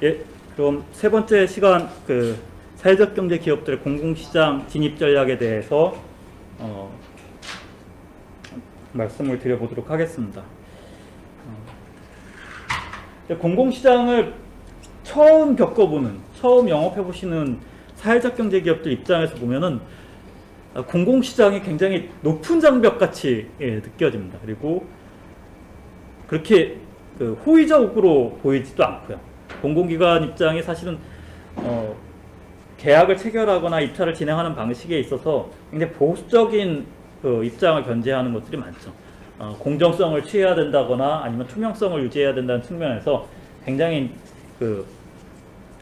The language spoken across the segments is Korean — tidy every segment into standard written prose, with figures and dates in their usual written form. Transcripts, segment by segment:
예, 그럼 세 번째 시간 사회적 경제 기업들의 공공시장 진입 전략에 대해서 말씀을 드려보도록 하겠습니다. 공공시장을 처음 겪어보는, 처음 영업해보시는 사회적 경제 기업들 입장에서 보면은 공공시장이 굉장히 높은 장벽같이 느껴집니다. 그리고 그렇게 호의적으로 보이지도 않고요. 공공기관 입장이 사실은 계약을 체결하거나 입찰을 진행하는 방식에 있어서 굉장히 보수적인 입장을 견지하는 것들이 많죠. 공정성을 취해야 된다거나 아니면 투명성을 유지해야 된다는 측면에서 굉장히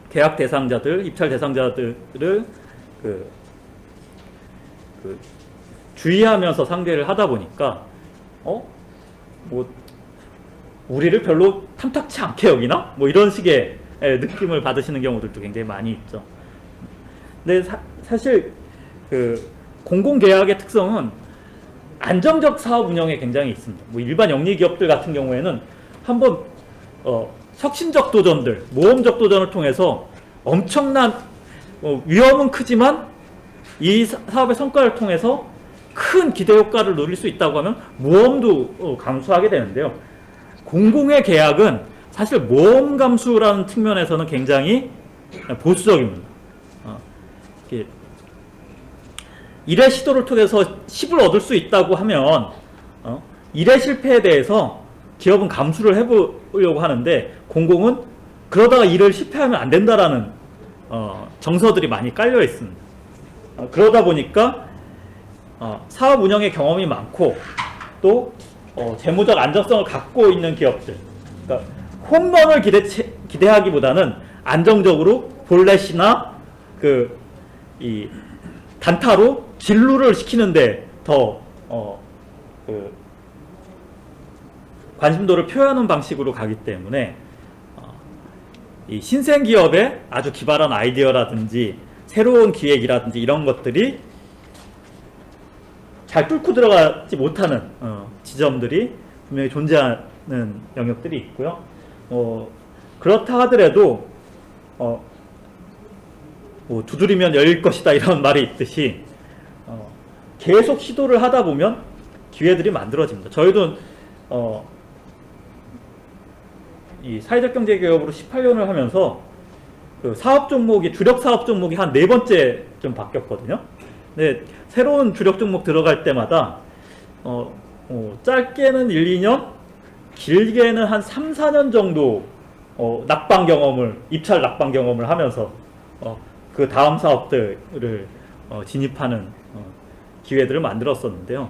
계약 대상자들, 입찰 대상자들을 주의하면서 상대를 하다 보니까 우리를 별로 탐탁치 않게 여기나? 뭐 이런 식의 느낌을 받으시는 경우들도 굉장히 많이 있죠. 근데 사실 공공계약의 특성은 안정적 사업 운영에 굉장히 있습니다. 뭐 일반 영리 기업들 같은 경우에는 한번 혁신적 도전들, 모험적 도전을 통해서 엄청난 위험은 크지만 이 사업의 성과를 통해서 큰 기대 효과를 누릴 수 있다고 하면 모험도 감수하게 되는데요. 공공의 계약은 사실 모험 감수라는 측면에서는 굉장히 보수적입니다. 일의 시도를 통해서 10을 얻을 수 있다고 하면 일의 실패에 대해서 기업은 감수를 해보려고 하는데 공공은 그러다가 일을 실패하면 안 된다라는 정서들이 많이 깔려 있습니다. 그러다 보니까 사업 운영의 경험이 많고 또 재무적 안정성을 갖고 있는 기업들, 그러니까 홈런을 기대하기보다는 안정적으로 볼넷이나 이 단타로 진루를 시키는데 더 관심도를 표하는 방식으로 가기 때문에 이 신생 기업의 아주 기발한 아이디어라든지 새로운 기획이라든지 이런 것들이 잘 뚫고 들어가지 못하는 지점들이 분명히 존재하는 영역들이 있고요. 그렇다 하더라도 뭐 두드리면 열릴 것이다 이런 말이 있듯이 계속 시도를 하다 보면 기회들이 만들어집니다. 저희도 이 사회적 경제 기업으로 18년을 하면서 사업 종목이 주력 사업 종목이 한 4번째 좀 바뀌었거든요. 근데 새로운 주력 종목 들어갈 때마다 짧게는 1, 2년, 길게는 한 3, 4년 정도 입찰 낙방 경험을 하면서 그 다음 사업들을 진입하는 기회들을 만들었었는데요.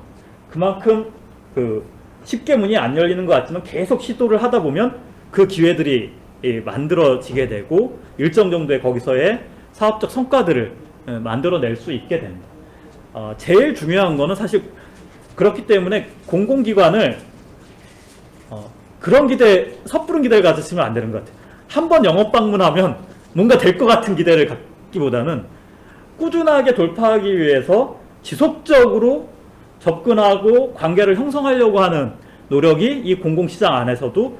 그만큼 쉽게 문이 안 열리는 것 같지만 계속 시도를 하다 보면 그 기회들이 만들어지게 되고 일정 정도의 거기서의 사업적 성과들을 만들어낼 수 있게 됩니다. 제일 중요한 거는 사실 그렇기 때문에 공공기관을 그런 섣부른 기대를 가지시면 안 되는 것 같아요. 한번 영업 방문하면 뭔가 될 것 같은 기대를 갖기보다는 꾸준하게 돌파하기 위해서 지속적으로 접근하고 관계를 형성하려고 하는 노력이 이 공공시장 안에서도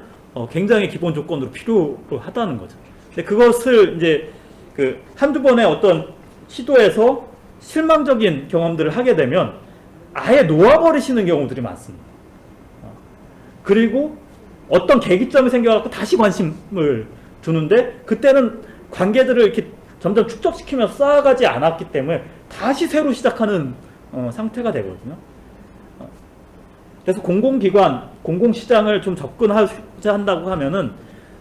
굉장히 기본 조건으로 필요하다는 거죠. 근데 그것을 이제 한두 번의 어떤 시도에서 실망적인 경험들을 하게 되면 아예 놓아버리시는 경우들이 많습니다. 그리고 어떤 계기점이 생겨갖고 다시 관심을 두는데 그때는 관계들을 이렇게 점점 축적시키면서 쌓아가지 않았기 때문에 다시 새로 시작하는 상태가 되거든요. 그래서 공공기관, 공공시장을 좀 접근하자 한다고 하면은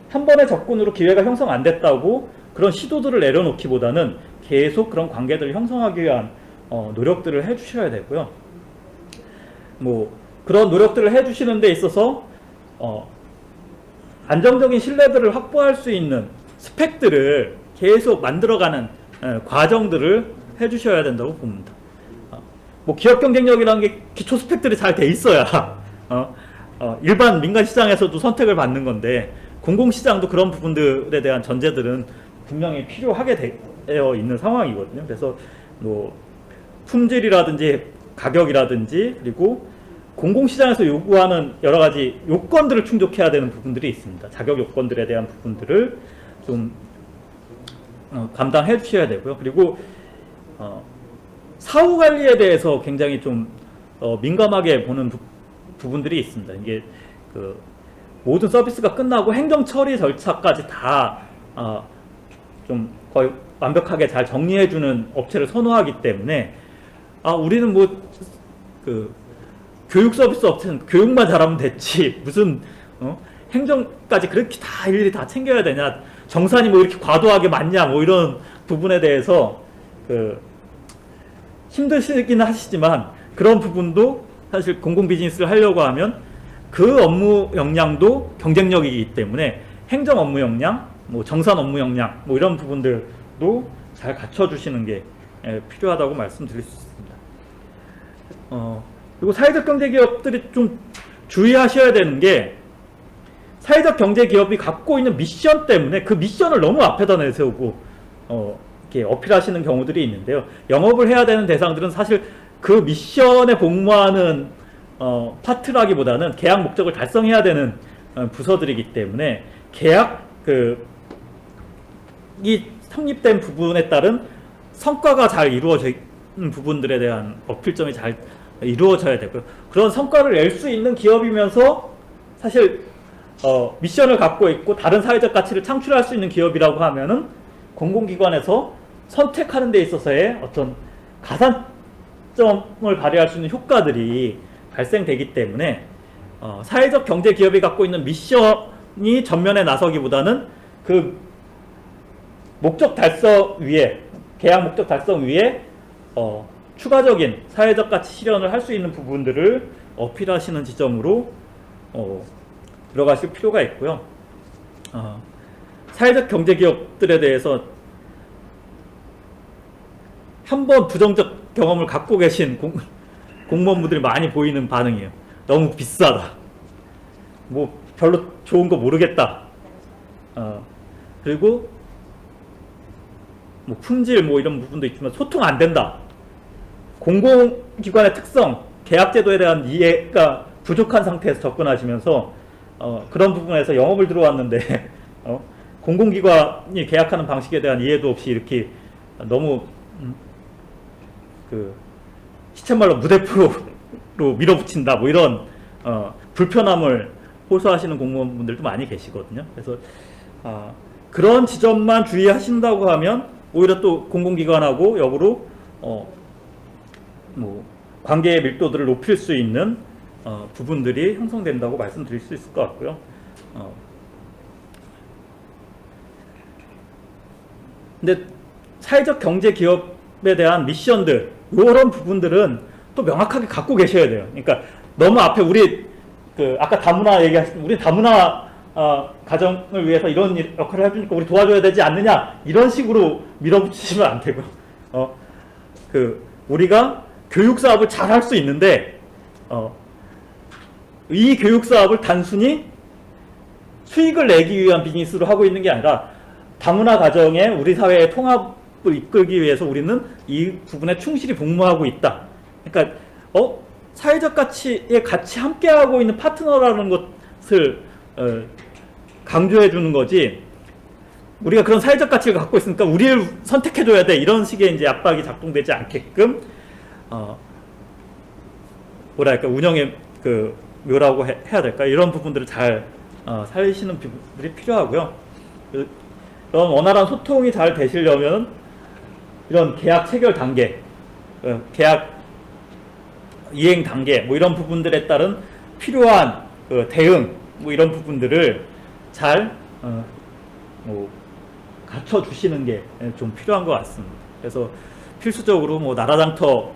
한 번의 접근으로 기회가 형성 안 됐다고 그런 시도들을 내려놓기보다는 계속 그런 관계들을 형성하기 위한 노력들을 해주셔야 되고요. 뭐 그런 노력들을 해주시는 데 있어서 안정적인 신뢰들을 확보할 수 있는 스펙들을 계속 만들어가는 과정들을 해주셔야 된다고 봅니다. 뭐 기업 경쟁력이라는 게 기초 스펙들이 잘 돼 있어야 일반 민간 시장에서도 선택을 받는 건데 공공시장도 그런 부분들에 대한 전제들은 분명히 필요하게 되어 있는 상황이거든요. 그래서 뭐 품질이라든지 가격이라든지 그리고 공공시장에서 요구하는 여러 가지 요건들을 충족해야 되는 부분들이 있습니다. 자격 요건들에 대한 부분들을 좀 감당해 주셔야 되고요. 그리고 사후 관리에 대해서 굉장히 좀 민감하게 보는 부분들이 있습니다. 이게 그 모든 서비스가 끝나고 행정 처리 절차까지 다 좀 거의 완벽하게 잘 정리해주는 업체를 선호하기 때문에 우리는 뭐 그 교육 서비스 업체는 교육만 잘하면 됐지 무슨 행정까지 그렇게 다 일일이 다 챙겨야 되냐, 정산이 뭐 이렇게 과도하게 많냐, 뭐 이런 부분에 대해서 그 힘드시긴 하시지만 그런 부분도 사실 공공 비즈니스를 하려고 하면 그 업무 역량도 경쟁력이기 때문에 행정 업무 역량, 뭐 정산 업무 역량, 뭐 이런 부분들도 잘 갖춰주시는 게 필요하다고 말씀드릴 수 있습니다. 그리고 사회적 경제 기업들이 좀 주의하셔야 되는 게, 사회적 경제 기업이 갖고 있는 미션 때문에 그 미션을 너무 앞에다 내세우고 이렇게 어필하시는 경우들이 있는데요. 영업을 해야 되는 대상들은 사실 그 미션에 복무하는 파트라기보다는 계약 목적을 달성해야 되는 부서들이기 때문에 계약 이 성립된 부분에 따른 성과가 잘 이루어지는 부분들에 대한 어필점이 잘 이루어져야 되고요. 그런 성과를 낼 수 있는 기업이면서 사실 미션을 갖고 있고 다른 사회적 가치를 창출할 수 있는 기업이라고 하면은 공공기관에서 선택하는 데 있어서의 어떤 가산점을 발휘할 수 있는 효과들이 발생되기 때문에 사회적 경제 기업이 갖고 있는 미션이 전면에 나서기보다는 그 목적 달성 위에, 계약 목적 달성 위에 추가적인 사회적 가치 실현을 할 수 있는 부분들을 어필하시는 지점으로 들어가실 필요가 있고요. 사회적 경제 기업들에 대해서 한번 부정적 경험을 갖고 계신 공무원분들이 많이 보이는 반응이에요. 너무 비싸다. 뭐 별로 좋은 거 모르겠다. 그리고 뭐 품질 뭐 이런 부분도 있지만 소통 안 된다. 공공기관의 특성, 계약제도에 대한 이해가 부족한 상태에서 접근하시면서 그런 부분에서 영업을 들어왔는데 공공기관이 계약하는 방식에 대한 이해도 없이 이렇게 너무 그 시쳇말로 무대표로 밀어붙인다, 뭐 이런 불편함을 호소하시는 공무원분들도 많이 계시거든요. 그래서 그런 지점만 주의하신다고 하면 오히려 또 공공기관하고 역으로 뭐 관계의 밀도들을 높일 수 있는 부분들이 형성된다고 말씀드릴 수 있을 것 같고요. 근데 사회적 경제 기업에 대한 미션들, 이런 부분들은 또 명확하게 갖고 계셔야 돼요. 그러니까 너무 앞에 우리 아까 다문화 얘기하신, 우리 다문화 가정을 위해서 이런 역할을 해주니까 우리 도와줘야 되지 않느냐, 이런 식으로 밀어붙이시면 안 되고요. 우리가 교육 사업을 잘 할 수 있는데 이 교육 사업을 단순히 수익을 내기 위한 비즈니스로 하고 있는 게 아니라 다문화 가정에 우리 사회의 통합을 이끌기 위해서 우리는 이 부분에 충실히 복무하고 있다. 그러니까 사회적 가치에 같이 함께하고 있는 파트너라는 것을 강조해 주는 거지, 우리가 그런 사회적 가치를 갖고 있으니까 우리를 선택해줘야 돼, 이런 식의 이제 압박이 작동되지 않게끔 뭐랄까, 운영의 묘라고 해야 될까, 이런 부분들을 잘 살리시는 부분들이 필요하고요. 이런 원활한 소통이 잘 되시려면 이런 계약 체결 단계, 계약 이행 단계, 뭐 이런 부분들에 따른 필요한 대응, 뭐 이런 부분들을 잘 뭐 갖춰주시는 게 좀 필요한 것 같습니다. 그래서 필수적으로 뭐 나라장터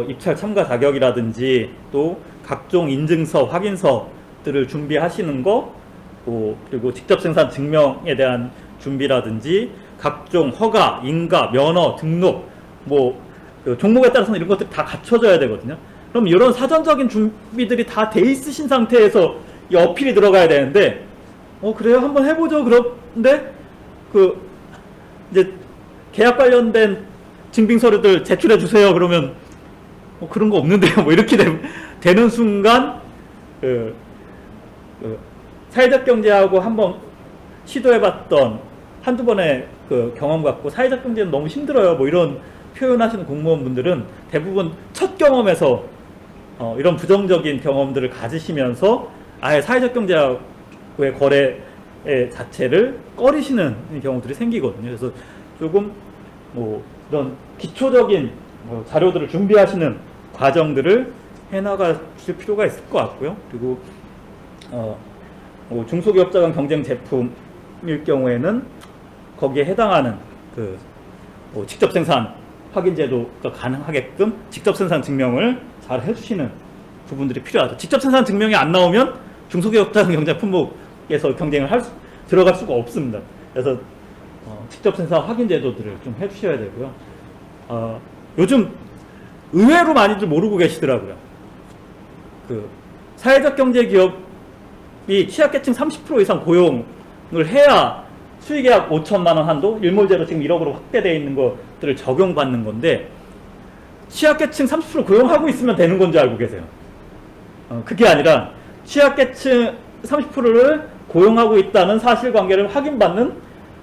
입찰 참가 자격이라든지 또 각종 인증서, 확인서들을 준비하시는 거, 그리고 직접 생산 증명에 대한 준비라든지 각종 허가, 인가, 면허, 등록, 뭐 종목에 따라서는 이런 것들이 다 갖춰져야 되거든요. 그럼 이런 사전적인 준비들이 다 돼 있으신 상태에서 이 어필이 들어가야 되는데, 그래요? 한번 해보죠. 그런데 이제 계약 관련된 증빙 서류들 제출해 주세요. 그러면 그런 거 없는데요. 뭐 이렇게 되는 순간 사회적 경제하고 한번 시도해봤던 한두 번의 그 경험 갖고 사회적 경제는 너무 힘들어요. 뭐 이런 표현하시는 공무원분들은 대부분 첫 경험에서 이런 부정적인 경험들을 가지시면서 아예 사회적 경제학의 거래 자체를 꺼리시는 경우들이 생기거든요. 그래서 조금 뭐 이런 기초적인 자료들을 준비하시는 과정들을 해나가실 필요가 있을 것 같고요. 그리고 뭐 중소기업자 간 경쟁 제품일 경우에는 거기에 해당하는 그 뭐 직접 생산 확인 제도가 가능하게끔 직접 생산 증명을 잘 해주시는 부분들이 필요하죠. 직접 생산 증명이 안 나오면 중소기업자 간 경쟁 품목에서 경쟁을 들어갈 수가 없습니다. 그래서 직접 생산 확인 제도들을 좀 해주셔야 되고요. 요즘 의외로 많이들 모르고 계시더라고요. 그 사회적 경제 기업이 취약계층 30% 이상 고용을 해야 수익약 5천만 원 한도, 일몰제로 지금 1억으로 확대되어 있는 것들을 적용받는 건데 취약계층 30% 고용하고 있으면 되는 건지 알고 계세요. 그게 아니라 취약계층 30%를 고용하고 있다는 사실관계를 확인받는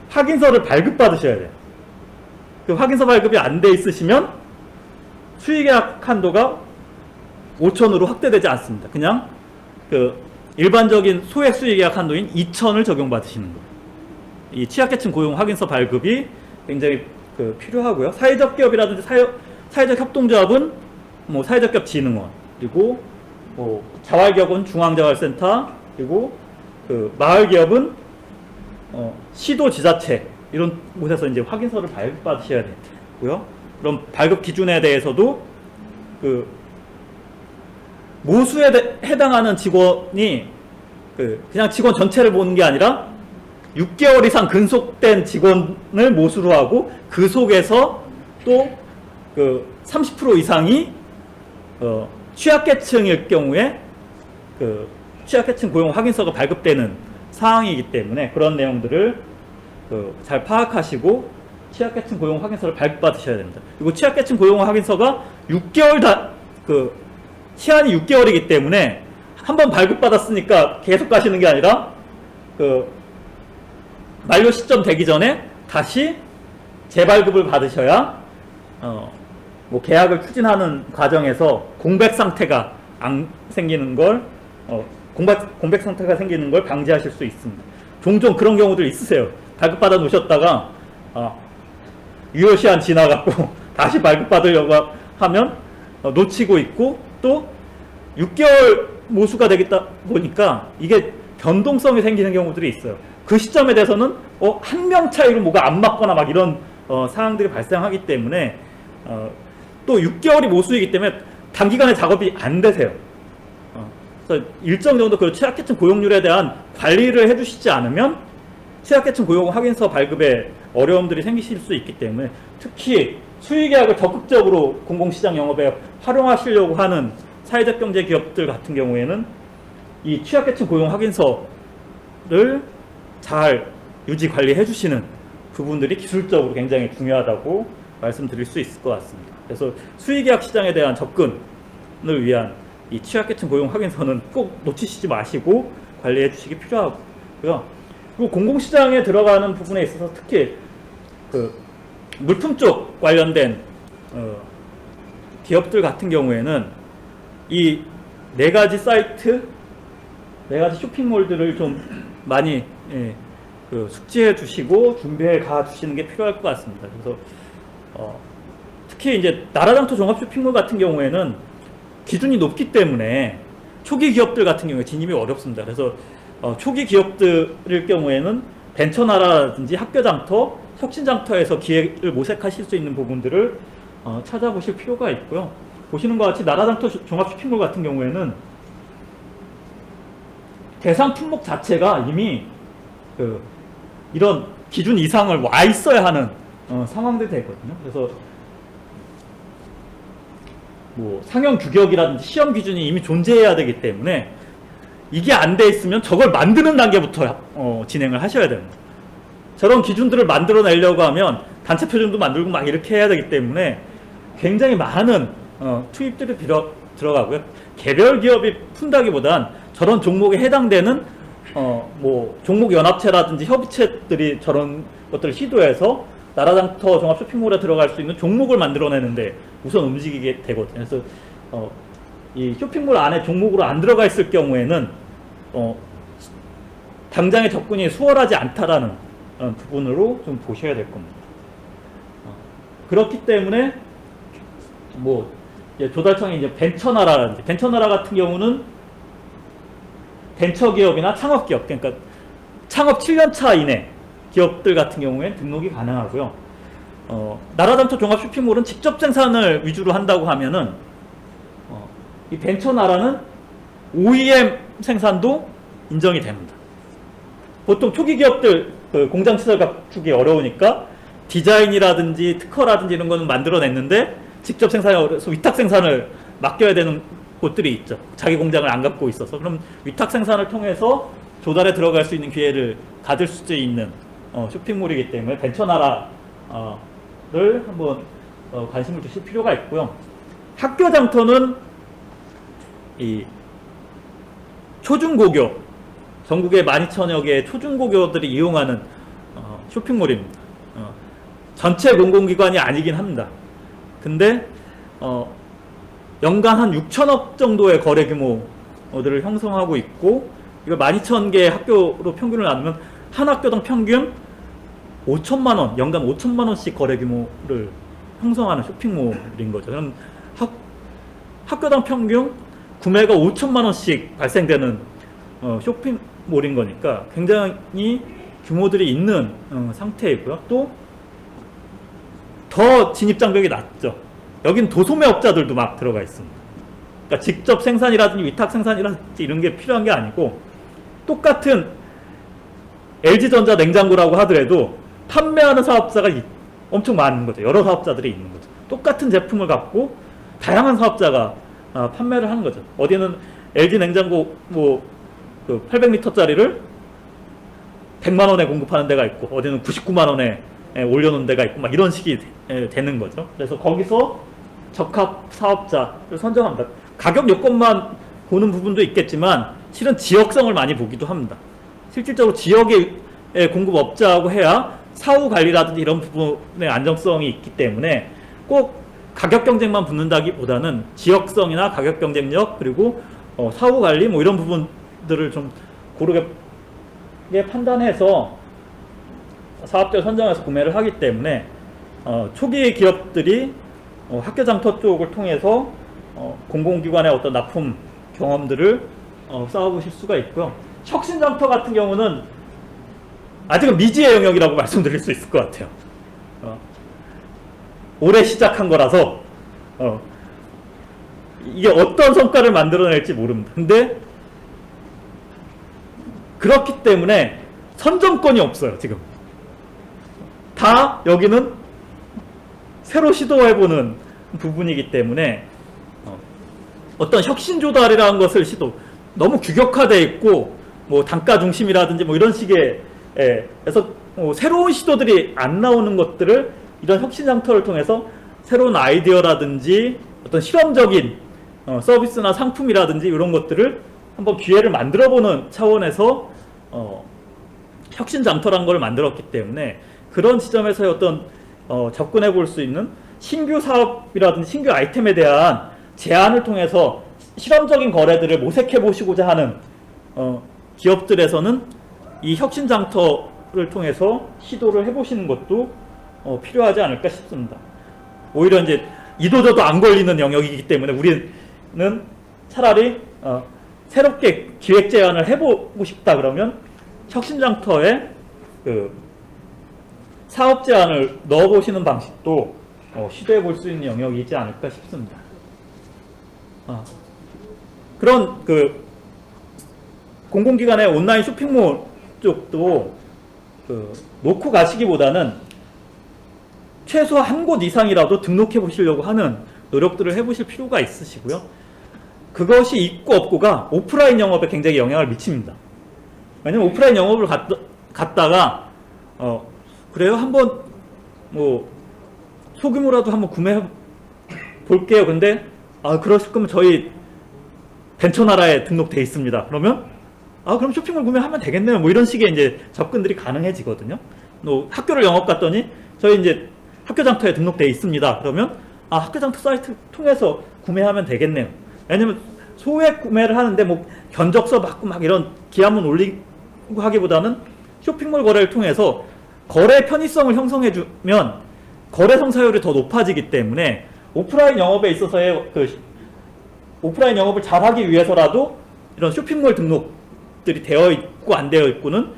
확인서를 발급받으셔야 돼요. 그 확인서 발급이 안 돼 있으시면 수익약 한도가 5천으로 확대되지 않습니다. 그냥 그 일반적인 소액 수익약 한도인 2천을 적용받으시는 거예요. 이 취약계층 고용 확인서 발급이 굉장히 필요하고요. 사회적 기업이라든지 사회적 협동조합은 뭐 사회적 기업 진흥원, 그리고 뭐 자활기업은 중앙자활센터, 그리고 그 마을기업은 시도 지자체 이런 곳에서 이제 확인서를 발급받으셔야 되고요. 그럼 발급 기준에 대해서도 그 모수에 해당하는 직원이 그냥 직원 전체를 보는 게 아니라 6개월 이상 근속된 직원을 모수로 하고 그 속에서 또 그 30% 이상이 취약계층일 경우에 그 취약계층 고용 확인서가 발급되는 상황이기 때문에 그런 내용들을 잘 파악하시고 취약계층 고용 확인서를 발급받으셔야 됩니다. 그리고 취약계층 고용 확인서가 6개월 시한이 6개월이기 때문에 한번 발급받았으니까 계속 가시는 게 아니라 만료 시점 되기 전에 다시 재발급을 받으셔야 뭐 계약을 추진하는 과정에서 공백 상태가 안 생기는 걸 공백 상태가 생기는 걸 방지하실 수 있습니다. 종종 그런 경우들 있으세요. 발급받아 놓으셨다가 유효 시한 지나갔고 다시 발급받으려고 하면 놓치고 있고 또 6개월 모수가 되겠다 보니까 이게 변동성이 생기는 경우들이 있어요. 그 시점에 대해서는 한 명 차이로 뭐가 안 맞거나 막 이런 상황들이 발생하기 때문에 또 6개월이 모수이기 때문에 단기간에 작업이 안 되세요. 그래서 일정 정도 그 취약계층 고용률에 대한 관리를 해주시지 않으면 취약계층 고용 확인서 발급에 어려움들이 생기실 수 있기 때문에 특히 수의계약을 적극적으로 공공시장 영업에 활용하시려고 하는 사회적 경제 기업들 같은 경우에는 이 취약계층 고용 확인서를 잘 유지 관리해 주시는 부분들이 기술적으로 굉장히 중요하다고 말씀드릴 수 있을 것 같습니다. 그래서 수의계약 시장에 대한 접근을 위한 이 취약계층 고용 확인서는 꼭 놓치시지 마시고 관리해 주시기 필요하고요. 그리고 공공시장에 들어가는 부분에 있어서 특히 물품 쪽 관련된 기업들 같은 경우에는 이 4가지 사이트, 4가지 쇼핑몰들을 좀 많이 숙지해 주시고 준비해 가 주시는 게 필요할 것 같습니다. 그래서 특히 이제 나라장터 종합 쇼핑몰 같은 경우에는 기준이 높기 때문에 초기 기업들 같은 경우에 진입이 어렵습니다. 그래서 초기 기업들일 경우에는 벤처나라든지 학교장터, 혁신장터에서 기회를 모색하실 수 있는 부분들을 찾아보실 필요가 있고요. 보시는 것 같이 나라장터 종합 쇼핑몰 같은 경우에는 대상 품목 자체가 이미 이런 기준 이상을 와 있어야 하는 상황들이 되거든요. 그래서 뭐 상용 규격이라든지 시험 기준이 이미 존재해야 되기 때문에 이게 안 돼 있으면 저걸 만드는 단계부터 진행을 하셔야 됩니다. 저런 기준들을 만들어내려고 하면 단체 표준도 만들고 막 이렇게 해야 되기 때문에 굉장히 많은 투입들이 들어가고요. 개별 기업이 푼다기보단 저런 종목에 해당되는 뭐 종목연합체라든지 협의체들이 저런 것들을 시도해서 나라장터 종합 쇼핑몰에 들어갈 수 있는 종목을 만들어내는데 우선 움직이게 되거든요. 그래서 이 쇼핑몰 안에 종목으로 안 들어가 있을 경우에는 당장의 접근이 수월하지 않다라는 부분으로 좀 보셔야 될 겁니다. 그렇기 때문에 뭐 조달청이 이제 벤처나라라든지 벤처나라 같은 경우는 벤처기업이나 창업기업, 그러니까 창업 7년차 이내 기업들 같은 경우에 등록이 가능하고요. 나라장터 종합 쇼핑몰은 직접 생산을 위주로 한다고 하면은 이 벤처나라는 OEM 생산도 인정이 됩니다. 보통 초기 기업들 공장 시설 갖추기 어려우니까 디자인이라든지 특허라든지 이런 거는 만들어냈는데 직접 생산이 어려서 위탁 생산을 맡겨야 되는 곳들이 있죠. 자기 공장을 안 갖고 있어서. 그럼 위탁 생산을 통해서 조달에 들어갈 수 있는 기회를 가질 수 있는 쇼핑몰이기 때문에 벤처나라를 한번 관심을 두실 필요가 있고요. 학교장터는 이 초중고교, 전국에 12,000여 개의 초중고교들이 이용하는 쇼핑몰입니다. 전체 공공기관이 아니긴 합니다. 근데 연간 한 6천억 정도의 거래 규모들을 형성하고 있고, 이거 12,000개 학교로 평균을 나누면 한 학교당 평균 5천만 원, 연간 5천만 원씩 거래 규모를 형성하는 쇼핑몰인 거죠. 그럼 학교당 평균 구매가 5천만 원씩 발생되는 쇼핑몰인 거니까 굉장히 규모들이 있는 상태이고요. 또 더 진입장벽이 낮죠. 여긴 도소매업자들도 막 들어가 있습니다. 그러니까 직접 생산이라든지 위탁 생산이라든지 이런 게 필요한 게 아니고, 똑같은 LG전자 냉장고라고 하더라도 판매하는 사업자가 엄청 많은 거죠. 여러 사업자들이 있는 거죠. 똑같은 제품을 갖고 다양한 사업자가 판매를 하는 거죠. 어디는 LG 냉장고 뭐 800리터짜리를 100만 원에 공급하는 데가 있고, 어디는 99만 원에 올려놓은 데가 있고, 막 이런 식이 되는 거죠. 그래서 거기서 적합 사업자를 선정합니다. 가격 요건만 보는 부분도 있겠지만 실은 지역성을 많이 보기도 합니다. 실질적으로 지역의 공급업자하고 해야 사후 관리라든지 이런 부분의 안정성이 있기 때문에 꼭 가격 경쟁만 붙는다기보다는 지역성이나 가격 경쟁력, 그리고 사후 관리 뭐 이런 부분들을 좀 고르게 판단해서 사업자를 선정해서 구매를 하기 때문에 초기 기업들이 학교장터 쪽을 통해서 공공기관의 어떤 납품 경험들을 쌓아보실 수가 있고요. 혁신장터 같은 경우는 아직은 미지의 영역이라고 말씀드릴 수 있을 것 같아요. 올해 시작한 거라서 이게 어떤 성과를 만들어낼지 모릅니다. 근데 그렇기 때문에 선정권이 없어요. 지금 다 여기는 새로 시도해보는 부분이기 때문에 어떤 혁신 조달이라는 것을 너무 규격화되어 있고 뭐 단가 중심이라든지 뭐 이런 식의 그래서 새로운 시도들이 안 나오는 것들을 이런 혁신 장터를 통해서 새로운 아이디어라든지 어떤 실험적인 서비스나 상품이라든지 이런 것들을 한번 기회를 만들어보는 차원에서 혁신 장터라는 걸 만들었기 때문에 그런 지점에서의 어떤 접근해 볼 수 있는 신규 사업이라든지 신규 아이템에 대한 제안을 통해서 실험적인 거래들을 모색해 보시고자 하는 기업들에서는 이 혁신 장터를 통해서 시도를 해보시는 것도 필요하지 않을까 싶습니다. 오히려 이제 이도저도 안 걸리는 영역이기 때문에 우리는 차라리 새롭게 기획 제안을 해보고 싶다 그러면 혁신 장터에 그 사업 제안을 넣어보시는 방식도 시도해 볼 수 있는 영역이지 않을까 싶습니다. 그런 그 공공기관의 온라인 쇼핑몰 쪽도 놓고 가시기보다는 최소 한 곳 이상이라도 등록해 보시려고 하는 노력들을 해보실 필요가 있으시고요. 그것이 있고 없고가 오프라인 영업에 굉장히 영향을 미칩니다. 왜냐면 오프라인 영업을 갔다가 그래요? 한번 뭐 소규모라도 한번 구매해 볼게요. 근데 그러실 거면 저희 벤처나라에 등록돼 있습니다. 그러면 그럼 쇼핑몰 구매하면 되겠네요. 뭐 이런 식의 이제 접근들이 가능해지거든요. 또 학교를 영업 갔더니 저희 이제 학교 장터에 등록되어 있습니다. 그러면 학교 장터 사이트 통해서 구매하면 되겠네요. 왜냐면 소액 구매를 하는데 뭐 견적서 받고 막 이런 기한문 올리고 하기보다는 쇼핑몰 거래를 통해서 거래 편의성을 형성해주면 거래 성사율이 더 높아지기 때문에 오프라인 영업에 있어서의 오프라인 영업을 잘하기 위해서라도 이런 쇼핑몰 등록들이 되어 있고 안 되어 있고는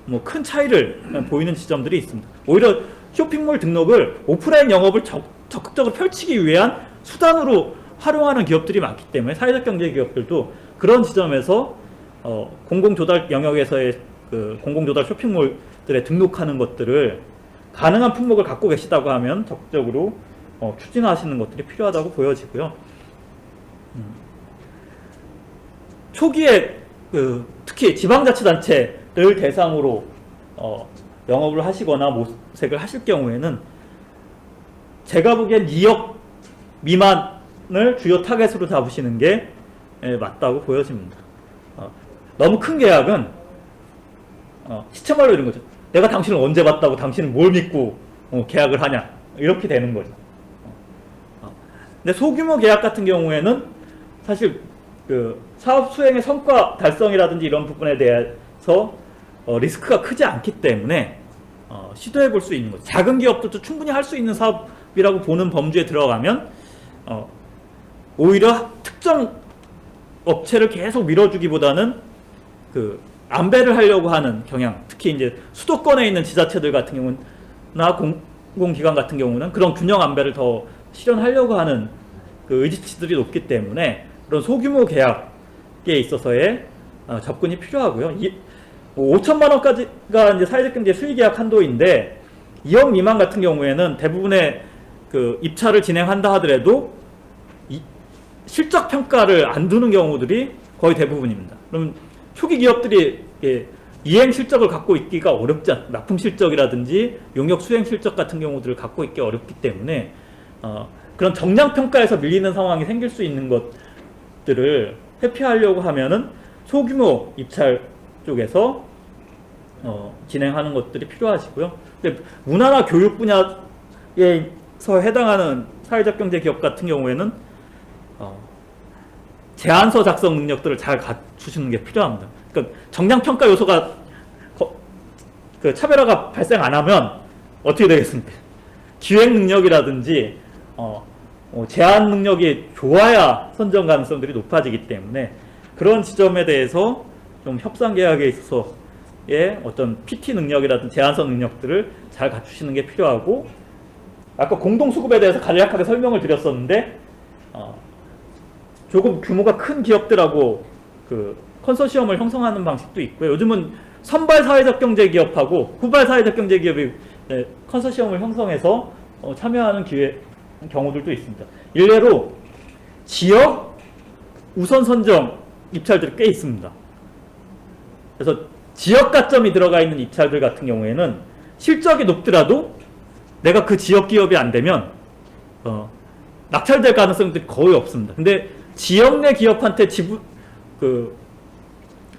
뭐 큰 차이를 보이는 지점들이 있습니다. 오히려 쇼핑몰 등록을 오프라인 영업을 적극적으로 펼치기 위한 수단으로 활용하는 기업들이 많기 때문에 사회적 경제 기업들도 그런 지점에서 공공조달 영역에서의 공공조달 쇼핑몰들에 등록하는 것들을 가능한 품목을 갖고 계시다고 하면 적극적으로 추진하시는 것들이 필요하다고 보여지고요. 초기에 특히 지방자치단체를 대상으로 영업을 하시거나 모색을 하실 경우에는 제가 보기엔 2억 미만을 주요 타겟으로 잡으시는 게 맞다고 보여집니다. 너무 큰 계약은 시체말로 이런 거죠. 내가 당신을 언제 봤다고 당신은 뭘 믿고 계약을 하냐, 이렇게 되는 거죠. 근데 소규모 계약 같은 경우에는 사실 사업 수행의 성과 달성이라든지 이런 부분에 대해서 리스크가 크지 않기 때문에 시도해 볼 수 있는 거죠. 작은 기업들도 충분히 할 수 있는 사업이라고 보는 범주에 들어가면 오히려 특정 업체를 계속 밀어주기보다는 안배를 하려고 하는 경향, 특히 이제 수도권에 있는 지자체들 같은 경우나 공공기관 같은 경우는 그런 균형 안배를 더 실현하려고 하는 의지치들이 높기 때문에 그런 소규모 계약에 있어서의 접근이 필요하고요. 5천만 원까지가 이제 사회적 경제 수익 계약 한도인데 2억 미만 같은 경우에는 대부분의 입찰을 진행한다 하더라도 실적 평가를 안 두는 경우들이 거의 대부분입니다. 그럼 초기 기업들이 이행 실적을 갖고 있기가 어렵지 않습니다. 납품 실적이라든지 용역 수행 실적 같은 경우들을 갖고 있기 어렵기 때문에 그런 정량 평가에서 밀리는 상황이 생길 수 있는 것들을 회피하려고 하면은 소규모 입찰 쪽에서 진행하는 것들이 필요하시고요. 근데 문화나 교육 분야에서 해당하는 사회적 경제 기업 같은 경우에는 제안서 작성 능력들을 잘 갖추시는 게 필요합니다. 그러니까 정량 평가 요소가 차별화가 발생 안 하면 어떻게 되겠습니까? 기획 능력이라든지 제안 능력이 좋아야 선정 가능성들이 높아지기 때문에 그런 지점에 대해서 좀 협상 계약에 있어서의 어떤 PT 능력이라든지 제안서 능력들을 잘 갖추시는 게 필요하고, 아까 공동수급에 대해서 간략하게 설명을 드렸었는데 조금 규모가 큰 기업들하고 컨소시엄을 형성하는 방식도 있고요. 요즘은 선발 사회적 경제 기업하고 후발 사회적 경제 기업이 컨소시엄을 형성해서 참여하는 경우들도 있습니다. 일례로 지역 우선 선정 입찰들이 꽤 있습니다. 그래서 지역 가점이 들어가 있는 입찰들 같은 경우에는 실적이 높더라도 내가 그 지역 기업이 안 되면 낙찰될 가능성들이 거의 없습니다. 근데 지역 내 기업한테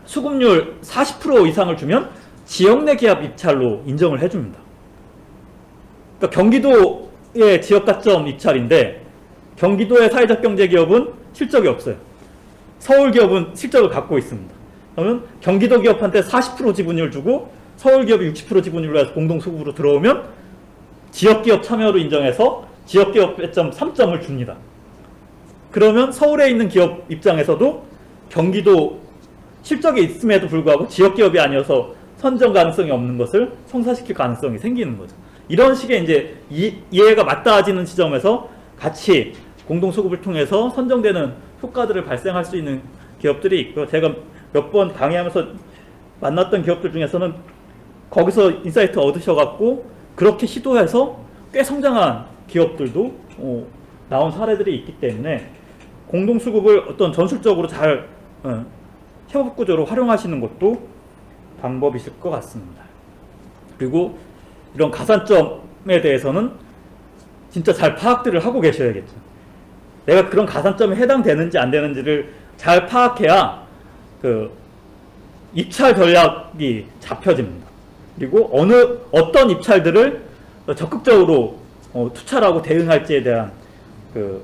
수급률 40% 이상을 주면 지역 내 기업 입찰로 인정을 해줍니다. 그러니까 경기도의 지역 가점 입찰인데 경기도의 사회적 경제 기업은 실적이 없어요. 서울 기업은 실적을 갖고 있습니다. 그러면 경기도 기업한테 40% 지분율 주고 서울 기업이 60% 지분율로 해서 공동수급으로 들어오면 지역 기업 참여로 인정해서 지역 기업 배점 3점을 줍니다. 그러면 서울에 있는 기업 입장에서도 경기도 실적이 있음에도 불구하고 지역 기업이 아니어서 선정 가능성이 없는 것을 성사시킬 가능성이 생기는 거죠. 이런 식의 이제 이해가 맞닿아지는 지점에서 같이 공동수급을 통해서 선정되는 효과들을 발생할 수 있는 기업들이 있고요. 제가 몇 번 강의하면서 만났던 기업들 중에서는 거기서 인사이트 얻으셔갖고 그렇게 시도해서 꽤 성장한 기업들도 나온 사례들이 있기 때문에 공동수급을 어떤 전술적으로 잘 협업구조로 활용하시는 것도 방법이실 것 같습니다. 그리고 이런 가산점에 대해서는 진짜 잘 파악들을 하고 계셔야겠죠. 내가 그런 가산점에 해당되는지 안 되는지를 잘 파악해야 입찰 전략이 잡혀집니다. 그리고 어떤 입찰들을 적극적으로 투철하고 대응할지에 대한 그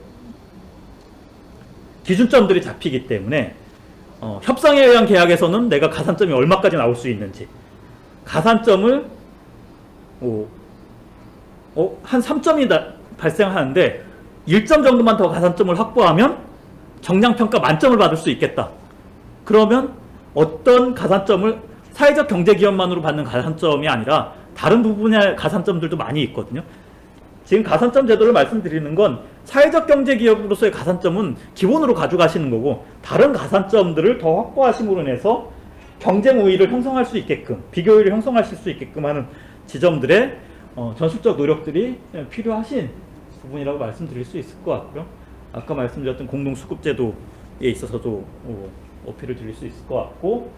기준점들이 잡히기 때문에 협상에 의한 계약에서는 내가 가산점이 얼마까지 나올 수 있는지, 가산점을 한 3점이 발생하는데 1점 정도만 더 가산점을 확보하면 정량평가 만점을 받을 수 있겠다. 그러면 어떤 가산점을 사회적 경제기업만으로 받는 가산점이 아니라 다른 부분의 가산점들도 많이 있거든요. 지금 가산점 제도를 말씀드리는 건 사회적 경제기업으로서의 가산점은 기본으로 가져가시는 거고, 다른 가산점들을 더 확보하심으로 인해서 경쟁 우위를 형성할 수 있게끔, 비교율을 형성하실 수 있게끔 하는 지점들의 전술적 노력들이 필요하신 부분이라고 말씀드릴 수 있을 것 같고요. 아까 말씀드렸던 공동수급제도에 있어서도 어필을 드릴 수 있을 것 같고,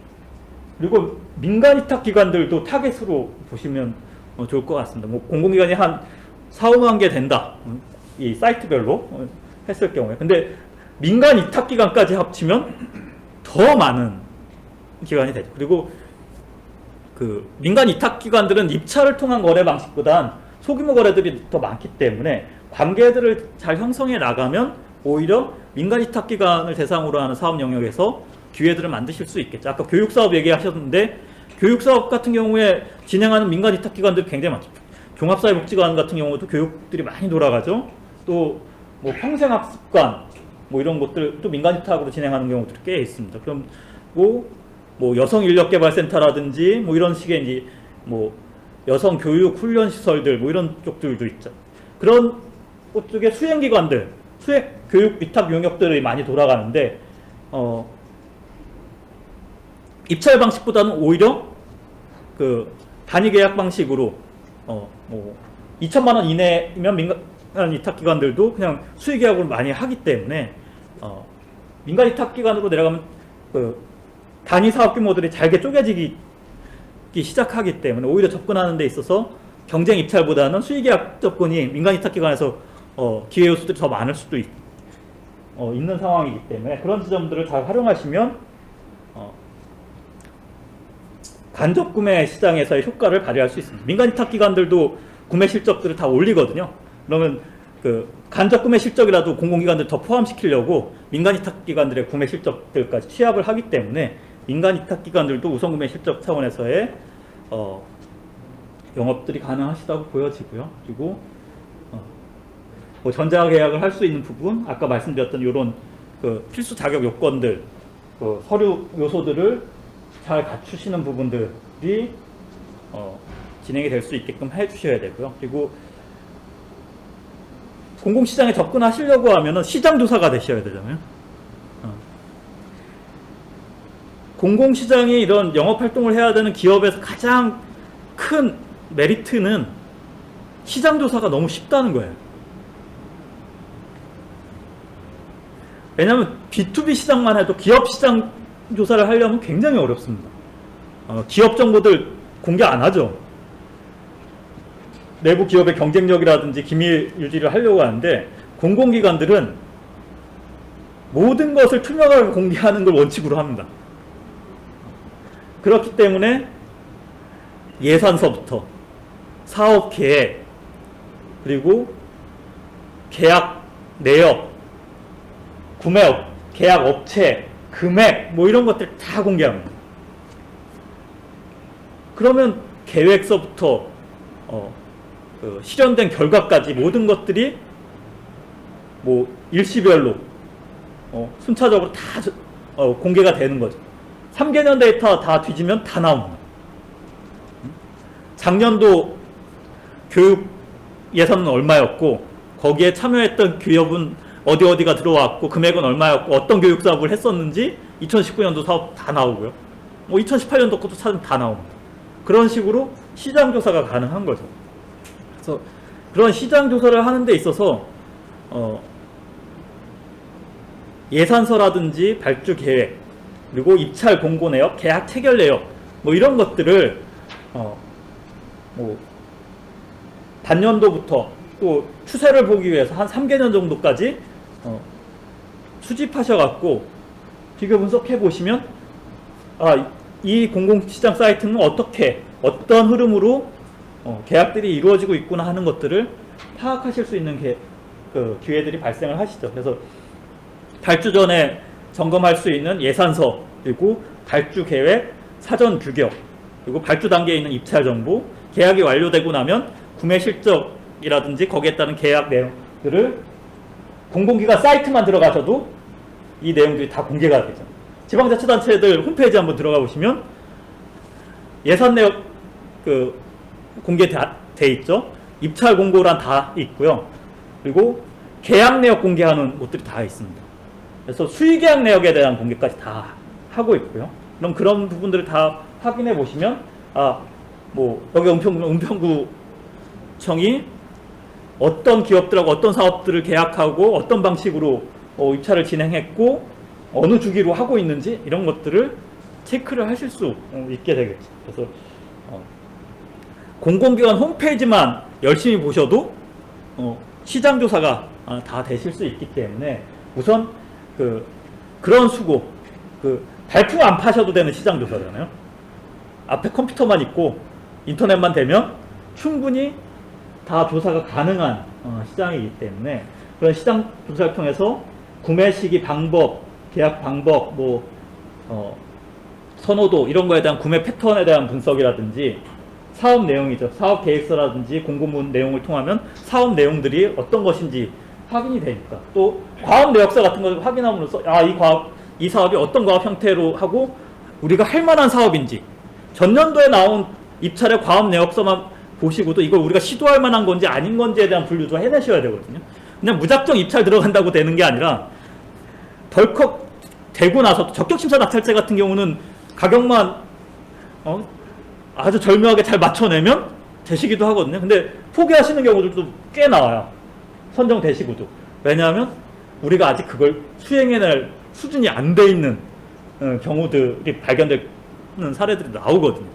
그리고 민간위탁기관들도 타겟으로 보시면 좋을 것 같습니다. 뭐 공공기관이 한 4, 5만 개 된다. 이 사이트별로 했을 경우에. 근데 민간위탁기관까지 합치면 더 많은 기관이 되죠. 그리고 그 민간위탁기관들은 입찰을 통한 거래 방식보단 소규모 거래들이 더 많기 때문에 관계들을 잘 형성해 나가면 오히려 민간위탁기관을 대상으로 하는 사업 영역에서 기회들을 만드실 수 있겠죠. 아까 교육사업 얘기하셨는데, 교육사업 같은 경우에 진행하는 민간위탁기관들이 굉장히 많죠. 종합사회복지관 같은 경우도 교육들이 많이 돌아가죠. 또 뭐 평생학습관 뭐 이런 것들 또 민간위탁으로 진행하는 경우들이 꽤 있습니다. 그럼 뭐 여성인력개발센터라든지 뭐 이런 식의 이제 뭐 여성교육 훈련시설들 뭐 이런 쪽들도 있죠. 그런 것 쪽에 수행기관들, 교육 위탁 용역들이 많이 돌아가는데 입찰 방식보다는 오히려 그 단위 계약 방식으로 뭐 2천만 원 이내면 민간 위탁기관들도 그냥 수의 계약을 많이 하기 때문에 민간 위탁기관으로 내려가면 그 단위 사업 규모들이 잘게 쪼개지기 시작하기 때문에 오히려 접근하는 데 있어서 경쟁 입찰보다는 수의 계약 접근이 민간 위탁기관에서 기회 요소들이 더 많을 수도 있는 상황이기 때문에 그런 지점들을 잘 활용하시면 간접 구매 시장에서의 효과를 발휘할 수 있습니다. 민간 위탁기관들도 구매 실적들을 다 올리거든요. 그러면 그 간접 구매 실적이라도 공공기관들 더 포함시키려고 민간 위탁기관들의 구매 실적들까지 취합을 하기 때문에 민간 위탁기관들도 우선 구매 실적 차원에서의 영업들이 가능하시다고 보여지고요. 그리고 뭐 전자계약을 할 수 있는 부분, 아까 말씀드렸던 이런 그 필수 자격 요건들, 그 서류 요소들을 잘 갖추시는 부분들이 진행이 될 수 있게끔 해주셔야 되고요. 그리고 공공시장에 접근하시려고 하면은 시장조사가 되셔야 되잖아요. 공공시장이 이런 영업활동을 해야 되는 기업에서 가장 큰 메리트는 시장조사가 너무 쉽다는 거예요. 왜냐하면 B2B 시장만 해도 기업 시장 조사를 하려면 굉장히 어렵습니다. 기업 정보들 공개 안 하죠. 내부 기업의 경쟁력이라든지 기밀 유지를 하려고 하는데 공공기관들은 모든 것을 투명하게 공개하는 걸 원칙으로 합니다. 그렇기 때문에 예산서부터 사업 계획, 그리고 계약 내역, 구매업, 계약 업체, 금액 뭐 이런 것들 다 공개합니다. 그러면 계획서부터 그 실현된 결과까지 모든 것들이 뭐 일시별로 순차적으로 다 공개가 되는 거죠. 3개년 데이터 다 뒤지면 다 나옵니다. 작년도 교육 예산은 얼마였고 거기에 참여했던 기업은 어디가 들어왔고 금액은 얼마였고 어떤 교육 사업을 했었는지 2019년도 사업 다 나오고요. 뭐 2018년도 것도 찾으면 다 나옵니다. 그런 식으로 시장 조사가 가능한 거죠. 그래서 그런 시장 조사를 하는 데 있어서 예산서라든지 발주 계획, 그리고 입찰 공고 내역, 계약 체결 내역 뭐 이런 것들을 뭐 단년도부터 또 추세를 보기 위해서 한 3개년 정도까지 수집하셔갖고 비교 분석해 보시면 이 공공시장 사이트는 어떤 흐름으로 계약들이 이루어지고 있구나 하는 것들을 파악하실 수 있는 기회들이 발생을 하시죠. 그래서 발주 전에 점검할 수 있는 예산서, 그리고 발주 계획, 사전 규격, 그리고 발주 단계에 있는 입찰 정보, 계약이 완료되고 나면 구매 실적이라든지 거기에 따른 계약 내용들을 공공기관 사이트만 들어가셔도 이 내용들이 다 공개가 되죠. 지방자치단체들 홈페이지 한번 들어가 보시면 예산 내역 공개돼 있죠. 입찰 공고란 다 있고요. 그리고 계약 내역 공개하는 곳들이 다 있습니다. 그래서 수의계약 내역에 대한 공개까지 다 하고 있고요. 그럼 그런 부분들을 다 확인해 보시면 여기 은평구청이 어떤 기업들하고 어떤 사업들을 계약하고 어떤 방식으로 입찰을 진행했고 어느 주기로 하고 있는지 이런 것들을 체크를 하실 수 있게 되겠죠. 그래서 공공기관 홈페이지만 열심히 보셔도 시장조사가 다 되실 수 있기 때문에 우선 그런 수고, 발품 안 파셔도 되는 시장조사잖아요. 앞에 컴퓨터만 있고 인터넷만 되면 충분히 다 조사가 가능한 시장이기 때문에 그런 시장조사를 통해서 구매 시기 방법, 계약 방법, 선호도 이런 거에 대한 구매 패턴에 대한 분석이라든지 사업 내용이죠. 사업 계획서라든지 공고문 내용을 통하면 사업 내용들이 어떤 것인지 확인이 되니까, 또 과업 내역서 같은 걸 확인함으로써 이 사업이 어떤 과업 형태로 하고 우리가 할 만한 사업인지, 전년도에 나온 입찰의 과업 내역서만 보시고도 이걸 우리가 시도할 만한 건지 아닌 건지에 대한 분류도 해내셔야 되거든요. 그냥 무작정 입찰 들어간다고 되는 게 아니라 덜컥 되고 나서 적격심사 낙찰제 같은 경우는 가격만 아주 절묘하게 잘 맞춰내면 되시기도 하거든요. 근데 포기하시는 경우들도 꽤 나와요. 선정되시고도. 왜냐하면 우리가 아직 그걸 수행해낼 수준이 안 돼 있는 경우들이 발견되는 사례들이 나오거든요.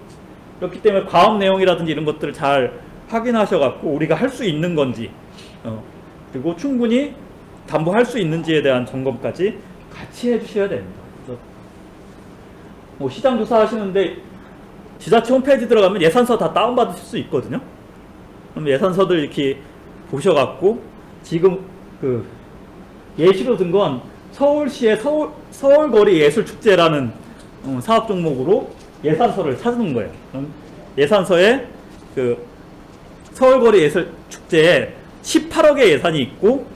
그렇기 때문에 과업 내용이라든지 이런 것들을 잘 확인하셔갖고 우리가 할 수 있는 건지 그리고 충분히 담보할 수 있는지에 대한 점검까지 같이 해주셔야 됩니다. 그래서 시장 조사하시는데 지자체 홈페이지 들어가면 예산서 다 다운받으실 수 있거든요. 그럼 예산서들 이렇게 보셔갖고 지금 예시로 든 건 서울시의 서울거리 예술축제라는 사업 종목으로 예산서를 찾는 거예요. 그럼 예산서에 서울거리 예술축제에 18억의 예산이 있고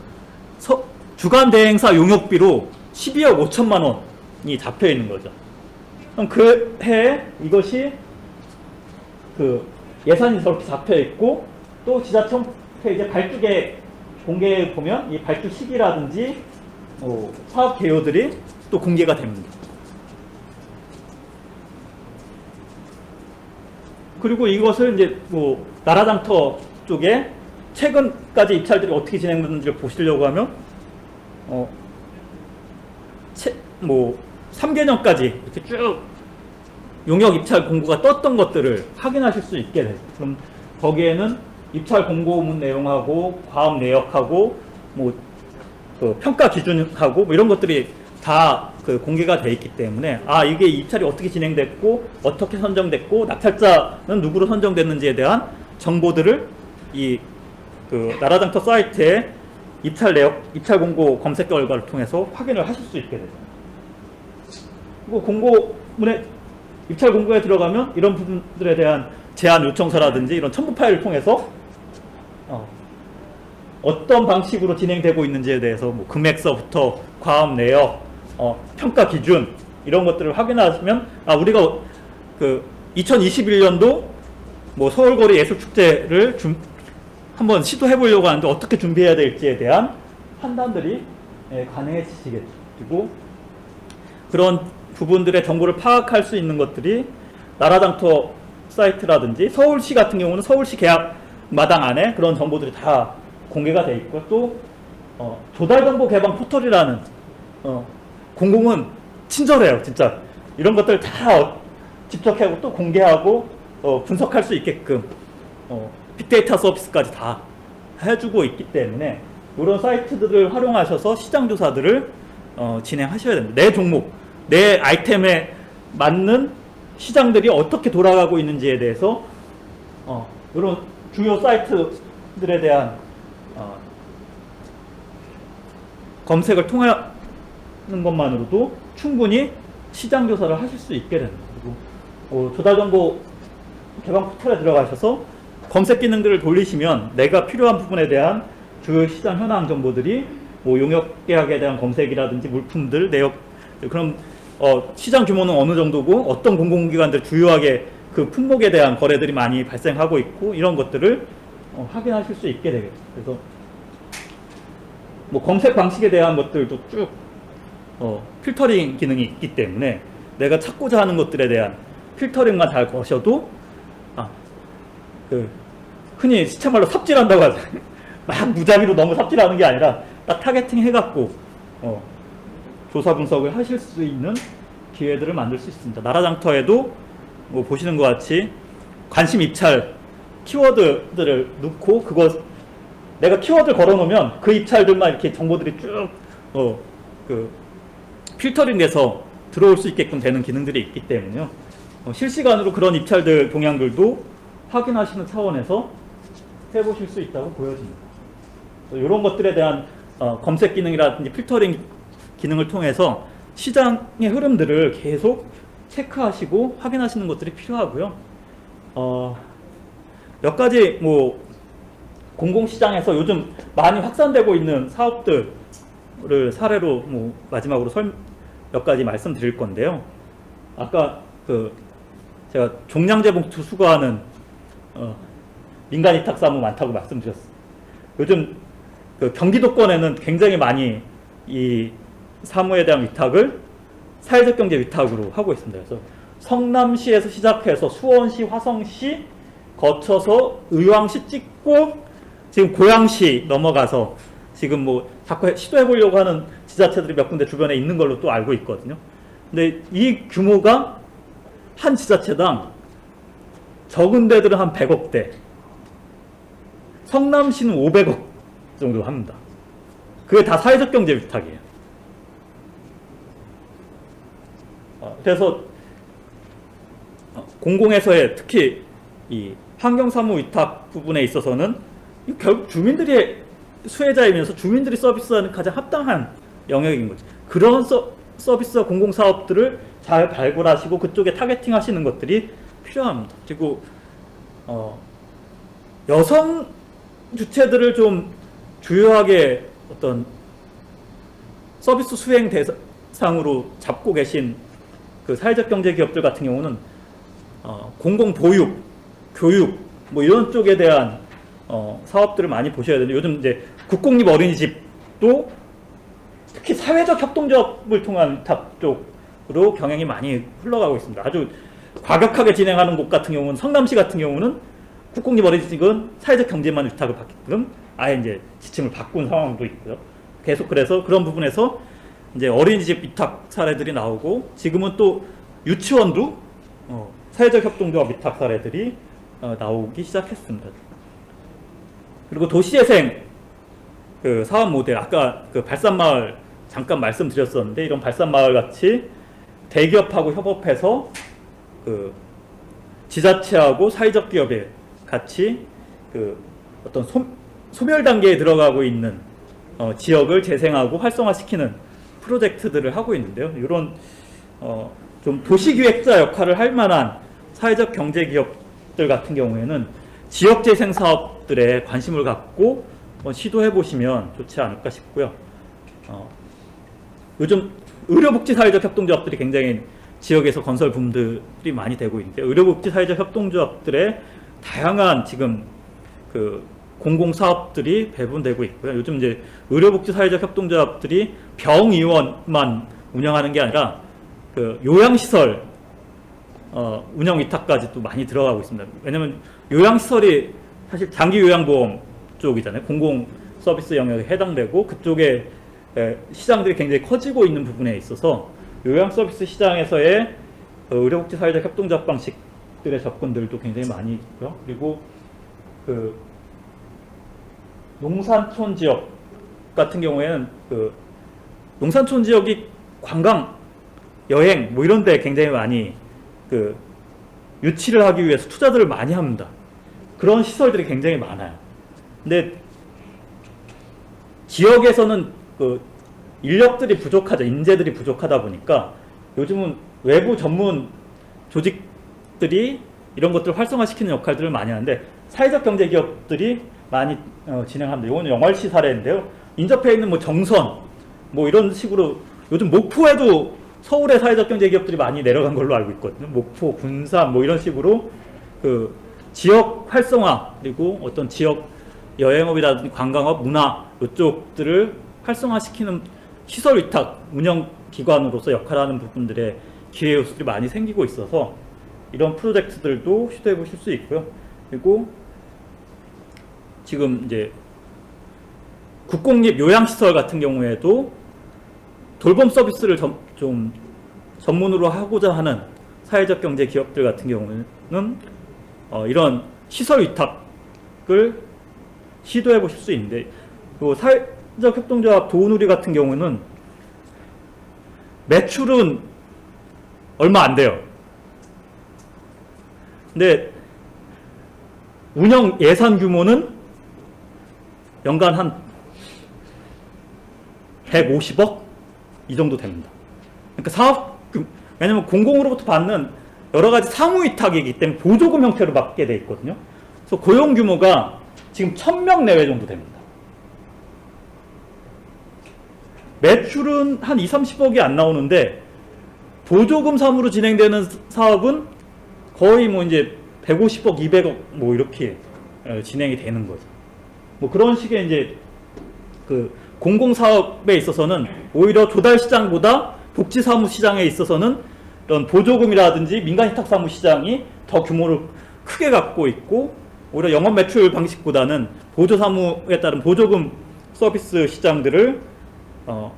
주간 대행사 용역비로 12억 5천만 원이 잡혀 있는 거죠. 그럼 그 해에 이것이 예산이 저렇게 잡혀 있고, 또 지자체 홈페이지에 발주계 공개해 보면 이 발주 시기라든지 사업 개요들이 또 공개가 됩니다. 그리고 이것을 이제 나라장터 쪽에 최근까지 입찰들이 어떻게 진행됐는지를 보시려고 하면 3개년까지 이렇게 쭉 용역 입찰 공고가 떴던 것들을 확인하실 수 있게 되죠. 그럼 거기에는 입찰 공고문 내용하고 과업 내역하고 평가 기준하고 이런 것들이 다 공개가 돼 있기 때문에 이게 입찰이 어떻게 진행됐고 어떻게 선정됐고 낙찰자는 누구로 선정됐는지에 대한 정보들을 이 나라장터 사이트에 입찰 내역, 입찰 공고 검색 결과를 통해서 확인을 하실 수 있게 되죠. 그리고 공고문에 입찰 공고에 들어가면 이런 부분들에 대한 제안 요청서라든지 이런 첨부 파일을 통해서 어떤 방식으로 진행되고 있는지에 대해서 금액서부터 과업 내역, 평가 기준 이런 것들을 확인하시면 우리가 2021년도 서울거리 예술축제를 한번 시도해 보려고 하는데 어떻게 준비해야 될지에 대한 판단들이 가능해지시겠죠. 그리고 그런 부분들의 정보를 파악할 수 있는 것들이 나라장터 사이트라든지 서울시 같은 경우는 서울시 계약 마당 안에 그런 정보들이 다 공개가 돼 있고, 또 조달정보 개방 포털이라는 공공은 친절해요. 진짜 이런 것들 다 집적하고 또 공개하고 분석할 수 있게끔 빅데이터 서비스까지 다 해주고 있기 때문에 이런 사이트들을 활용하셔서 시장조사들을 진행하셔야 됩니다. 내 종목, 내 아이템에 맞는 시장들이 어떻게 돌아가고 있는지에 대해서 이런 주요 사이트들에 대한 검색을 통하는 것만으로도 충분히 시장 조사를 하실 수 있게 됩니다. 그리고 조달정보 개방 포털에 들어가셔서 검색 기능들을 돌리시면 내가 필요한 부분에 대한 주요 시장 현황 정보들이 뭐 용역 계약에 대한 검색이라든지 물품들 내역 그럼 시장 규모는 어느 정도고 어떤 공공기관들 주요하게 그 품목에 대한 거래들이 많이 발생하고 있고 이런 것들을 확인하실 수 있게 되겠죠. 그래서 뭐 검색 방식에 대한 것들도 쭉 필터링 기능이 있기 때문에 내가 찾고자 하는 것들에 대한 필터링만 잘 거셔도 흔히 시체말로 삽질한다고 하잖아요. 막 무작위로 너무 삽질하는 게 아니라 딱 타겟팅 해갖고 조사 분석을 하실 수 있는 기회들을 만들 수 있습니다. 나라장터에도 뭐 보시는 것 같이 관심 입찰 키워드들을 넣고 그거 내가 키워드를 걸어놓으면 그 입찰들만 이렇게 정보들이 쭉 필터링돼서 들어올 수 있게끔 되는 기능들이 있기 때문에요. 실시간으로 그런 입찰들 동향들도 확인하시는 차원에서 해보실 수 있다고 보여집니다. 이런 것들에 대한 검색 기능이라든지 필터링 기능을 통해서 시장의 흐름들을 계속 체크하시고 확인하시는 것들이 필요하고요. 몇 가지 뭐 공공시장에서 요즘 많이 확산되고 있는 사업들을 사례로 뭐 마지막으로 몇 가지 말씀드릴 건데요. 아까 제가 종량제 봉투 수거하는 민간 위탁 사무 많다고 말씀드렸어요. 요즘 경기도권에는 굉장히 많이 이 사무에 대한 위탁을 사회적 경제 위탁으로 하고 있습니다. 그래서 성남시에서 시작해서 수원시, 화성시 거쳐서 의왕시 찍고 지금 고양시 넘어가서 지금 뭐 자꾸 시도해 보려고 하는 지자체들이 몇 군데 주변에 있는 걸로 또 알고 있거든요. 근데 이 규모가 한 지자체당 적은 데들은 한 100억대, 성남시는 500억 정도 합니다. 그게 다 사회적 경제 위탁이에요. 그래서 공공에서의 특히 이 환경사무 위탁 부분에 있어서는 결국 주민들이 수혜자이면서 주민들이 서비스하는 가장 합당한 영역인 거죠. 그런 서비스와 공공사업들을 잘 발굴하시고 그쪽에 타겟팅 하시는 것들이 필요합니다. 그리고 여성 주체들을 좀 주요하게 어떤 서비스 수행 대상으로 잡고 계신 그 사회적 경제 기업들 같은 경우는 공공 보육, 교육 뭐 이런 쪽에 대한 사업들을 많이 보셔야 되는데 요즘 이제 국공립 어린이집도 특히 사회적 협동조합을 통한 위탁 쪽으로 경영이 많이 흘러가고 있습니다. 아주 과격하게 진행하는 곳 같은 경우는 성남시 같은 경우는 국공립 어린이집은 사회적 경제만 위탁을 받게끔 아예 이제 지침을 바꾼 상황도 있고요. 계속 그래서 그런 부분에서 이제 어린이집 위탁 사례들이 나오고 지금은 또 유치원도 사회적 협동조합 위탁 사례들이 나오기 시작했습니다. 그리고 도시재생 사업 모델 아까 발산마을 잠깐 말씀드렸었는데 이런 발산마을 같이 대기업하고 협업해서 지자체하고 사회적 기업에 같이 어떤 소멸 단계에 들어가고 있는 지역을 재생하고 활성화시키는 프로젝트들을 하고 있는데요. 이런 좀 도시기획자 역할을 할 만한 사회적 경제 기업들 같은 경우에는 지역 재생 사업들에 관심을 갖고 시도해 보시면 좋지 않을까 싶고요. 요즘 의료복지 사회적 협동조합들이 굉장히 지역에서 건설 붐들이 많이 되고 있는데 의료복지 사회적 협동조합들의 다양한 지금 공공 사업들이 배분되고 있고요. 요즘 이제 의료복지 사회적 협동조합들이 병의원만 운영하는 게 아니라 요양시설 운영 위탁까지 또 많이 들어가고 있습니다. 왜냐하면 요양시설이 사실 장기 요양보험 쪽이잖아요. 공공 서비스 영역에 해당되고 그쪽에 시장들이 굉장히 커지고 있는 부분에 있어서 요양 서비스 시장에서의 의료복지 사회적 협동조합 방식들의 접근들도 굉장히 많이 있고요. 그리고 농산촌 지역 같은 경우에는 농산촌 지역이 관광, 여행 뭐 이런 데 굉장히 많이 유치를 하기 위해서 투자들을 많이 합니다. 그런 시설들이 굉장히 많아요. 근데 지역에서는 그 인력들이 부족하죠. 인재들이 부족하다 보니까 요즘은 외부 전문 조직들이 이런 것들을 활성화시키는 역할들을 많이 하는데 사회적 경제 기업들이 많이 진행합니다. 이거는 영월시 사례인데요. 인접해 있는 뭐 정선 뭐 이런 식으로 요즘 목포에도 서울의 사회적 경제 기업들이 많이 내려간 걸로 알고 있거든요. 목포, 군산 뭐 이런 식으로 그 지역 활성화 그리고 어떤 지역 여행업이라든지 관광업, 문화 이쪽들을 활성화시키는 시설 위탁 운영 기관으로서 역할하는 부분들의 기회 요소들이 많이 생기고 있어서 이런 프로젝트들도 시도해 보실 수 있고요. 그리고 지금 이제 국공립 요양시설 같은 경우에도 돌봄 서비스를 좀 전문으로 하고자 하는 사회적 경제 기업들 같은 경우는 이런 시설 위탁을 시도해 보실 수 있는데, 또 사회적 협동조합 도우누리 같은 경우는 매출은 얼마 안 돼요. 근데 운영 예산 규모는 연간 한 150억 이 정도 됩니다. 그러니까 사업, 왜냐면 공공으로부터 받는 여러 가지 사무 위탁이기 때문에 보조금 형태로 받게 돼 있거든요. 그래서 고용 규모가 지금 1000명 내외 정도 됩니다. 매출은 한 20-30억이 안 나오는데 보조금 사무로 진행되는 사업은 거의 뭐 이제 150억, 200억 뭐 이렇게 진행이 되는 거죠. 뭐 그런 식의 이제 그 공공사업에 있어서는 오히려 조달시장보다 복지사무시장에 있어서는 이런 보조금이라든지 민간위탁사무시장이 더 규모를 크게 갖고 있고, 오히려 영업매출 방식보다는 보조사무에 따른 보조금 서비스 시장들을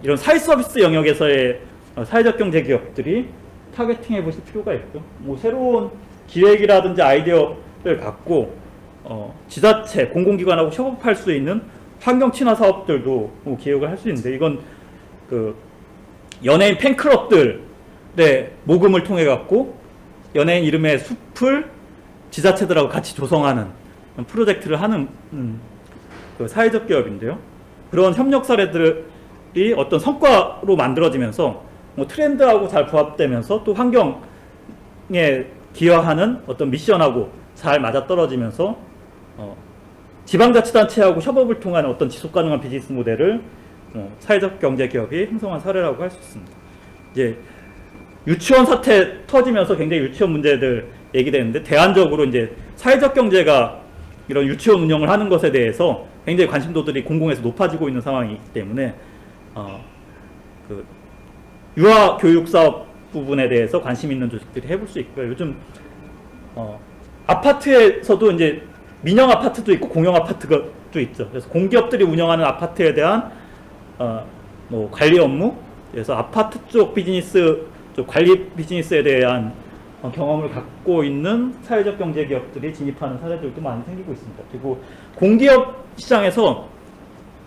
이런 사회서비스 영역에서의 사회적 경제 기업들이 타겟팅해 보실 필요가 있고요. 뭐 새로운 기획이라든지 아이디어를 갖고 지자체, 공공기관하고 협업할 수 있는 환경 친화 사업들도 뭐 기획을 할 수 있는데, 이건 그 연예인 팬클럽들의 모금을 통해 갖고 연예인 이름의 숲을 지자체들하고 같이 조성하는 프로젝트를 하는 그 사회적 기업인데요. 그런 협력 사례들이 어떤 성과로 만들어지면서 뭐 트렌드하고 잘 부합되면서 또 환경에 기여하는 어떤 미션하고 잘 맞아떨어지면서 지방자치단체하고 협업을 통한 어떤 지속가능한 비즈니스 모델을 사회적 경제 기업이 형성한 사례라고 할 수 있습니다. 이제 유치원 사태 터지면서 굉장히 유치원 문제들 얘기되는데, 대안적으로 이제 사회적 경제가 이런 유치원 운영을 하는 것에 대해서 굉장히 관심도들이 공공에서 높아지고 있는 상황이기 때문에 그 유아 교육 사업 부분에 대해서 관심 있는 조직들이 해볼 수 있고요. 요즘 아파트에서도 이제 민영 아파트도 있고 공영 아파트도 있죠. 그래서 공기업들이 운영하는 아파트에 대한 뭐 관리 업무, 그래서 아파트 쪽 비즈니스, 쪽 관리 비즈니스에 대한 경험을 갖고 있는 사회적 경제 기업들이 진입하는 사례들도 많이 생기고 있습니다. 그리고 공기업 시장에서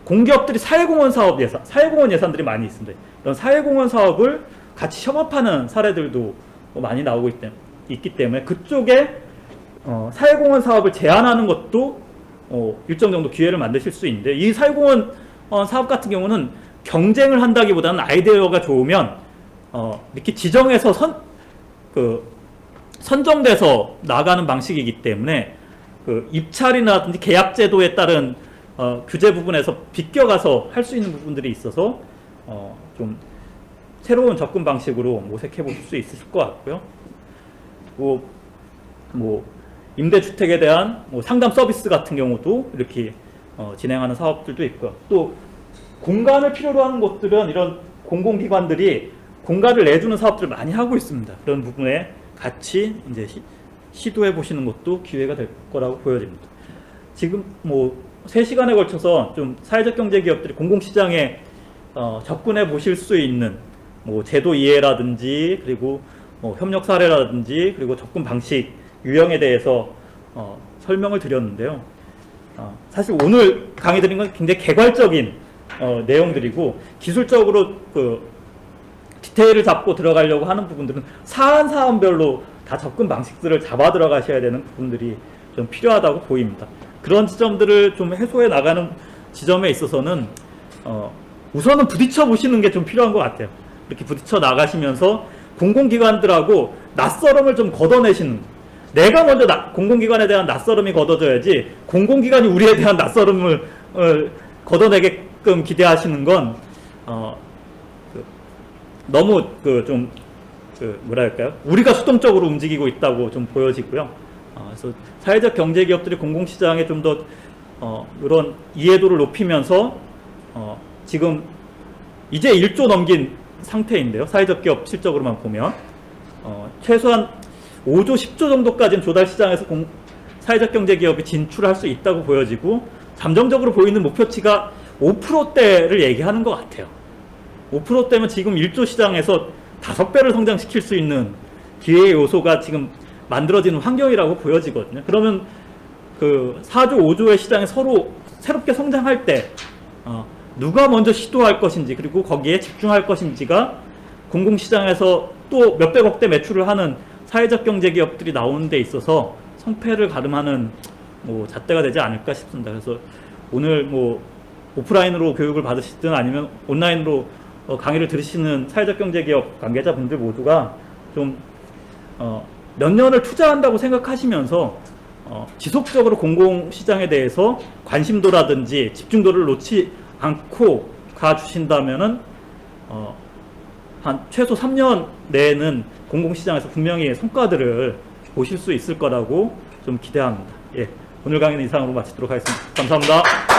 공기업들이 사회공헌 사업 예산, 사회공헌 예산들이 많이 있습니다. 이런 사회공헌 사업을 같이 협업하는 사례들도 많이 나오고 있기 때문에 그쪽에 사회공헌 사업을 제한하는 것도 일정 정도 기회를 만드실 수 있는데, 이 사회공헌 사업 같은 경우는 경쟁을 한다기보다는 아이디어가 좋으면 이렇게 지정해서 선정돼서 나가는 방식이기 때문에 그 입찰이라든지 계약 제도에 따른 규제 부분에서 비껴가서 할 수 있는 부분들이 있어서 좀 새로운 접근 방식으로 모색해 보실 수 있으실 것 같고요. 뭐 임대주택에 대한 뭐 상담 서비스 같은 경우도 이렇게 진행하는 사업들도 있고요. 또 공간을 필요로 하는 곳들은 이런 공공기관들이 공간을 내주는 사업들을 많이 하고 있습니다. 그런 부분에 같이 이제 시도해 보시는 것도 기회가 될 거라고 보여집니다. 지금 뭐 3시간에 걸쳐서 좀 사회적 경제 기업들이 공공시장에 접근해 보실 수 있는 뭐 제도 이해라든지, 그리고 뭐 협력 사례라든지, 그리고 접근 방식, 유형에 대해서 설명을 드렸는데요. 사실 오늘 강의 드린 건 굉장히 개괄적인 내용들이고, 기술적으로 그 디테일을 잡고 들어가려고 하는 부분들은 사안별로 다 접근 방식들을 잡아 들어가셔야 되는 부분들이 좀 필요하다고 보입니다. 그런 지점들을 좀 해소해 나가는 지점에 있어서는 우선은 부딪혀 보시는 게 좀 필요한 것 같아요. 이렇게 부딪혀 나가시면서 공공기관들하고 낯설음을 좀 걷어내시는, 내가 먼저 공공기관에 대한 낯설음이 걷어져야지 공공기관이 우리에 대한 낯설음을 걷어내게끔 기대하시는 건 너무 뭐랄까요? 우리가 수동적으로 움직이고 있다고 좀 보여지고요. 그래서 사회적 경제 기업들이 공공시장에 좀 더 이런 이해도를 높이면서 지금 이제 1조 넘긴 상태인데요. 사회적 기업 실적으로만 보면 최소한 5조, 10조 정도까지는 조달 시장에서 사회적 경제 기업이 진출할 수 있다고 보여지고, 잠정적으로 보이는 목표치가 5%대를 얘기하는 것 같아요. 5%대면 지금 1조 시장에서 5배를 성장시킬 수 있는 기회의 요소가 지금 만들어지는 환경이라고 보여지거든요. 그러면 그 4조, 5조의 시장에 서로 새롭게 성장할 때 누가 먼저 시도할 것인지, 그리고 거기에 집중할 것인지가 공공시장에서 또 몇백억대 매출을 하는 사회적 경제 기업들이 나오는 데 있어서 성패를 가름하는 잣대가 되지 않을까 싶습니다. 그래서 오늘 오프라인으로 교육을 받으시든 아니면 온라인으로 강의를 들으시는 사회적 경제 기업 관계자분들 모두가 좀 몇 년을 투자한다고 생각하시면서 지속적으로 공공시장에 대해서 관심도라든지 집중도를 놓지 않고 가주신다면은 한 최소 3년 내에는 공공시장에서 분명히 성과들을 보실 수 있을 거라고 좀 기대합니다. 예, 오늘 강의는 이상으로 마치도록 하겠습니다. 감사합니다.